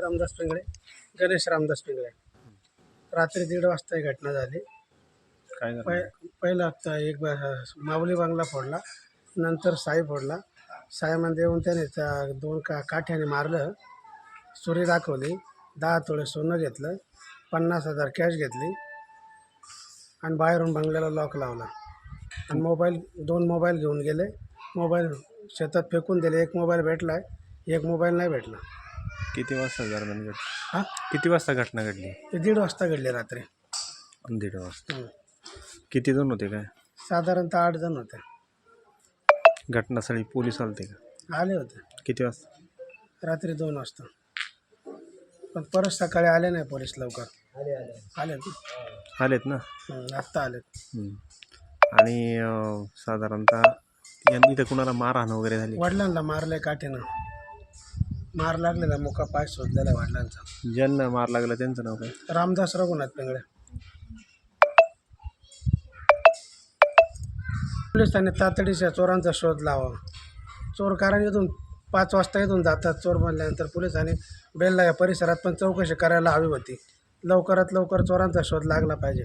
रामदास पिंगळे, गणेश रामदास पिंगळे. रात्री 1:30 वाजता ही घटना झाली. काय झालं? पहिला एक माऊली बांगला फोडला, नंतर साई फोडला. साईमध्ये येऊन त्याने दोन काठ्याने मारलं, सुरी दाखवली, 10 तोळे सोनं घेतलं, 50,000 कॅश घेतली आणि बाहेरून बंगल्याला लॉक लावला. आणि दोन मोबाईल घेऊन गेले. मोबाईल शेतात फेकून दिले. एक मोबाईल भेटला, एक मोबाईल नाही भेटला. किती वाजता दरम्यान घडली? हां, किती वाजता घटना घडली? ते 1:30 वाजता घडले रात्री. 1:30 वाजता. किती जण होते काय? साधारणतः 8 जण होते. घटनास्थळी पोलीस आलते का? आले होते किती वाजता? रात्री 2 वाजता. पण परत सकाळी आले नाही पोलीस लवकर. आले आलेत ना? आत्ता आलेत. आणि साधारणतः यांनी तर कुणाला मारहाण वगैरे झाली? वडिलांना मारले काठीनं. मार लागलेला, मुका पाय शोधलेला वडिलांचा. ज्यांना मार लागला त्यांचं नाव काय? रामदास रघुनाथ पिंगळे. पोलिसांनी तातडीच्या चोरांचा शोध लावा. चोर कारण इथून 5 वाजता इथून जातात. चोर म्हणल्यानंतर पोलिसांनी बेल्ला या परिसरात पण चौकशी करायला हवी होती. लवकरात लवकर चोरांचा शोध लागला पाहिजे.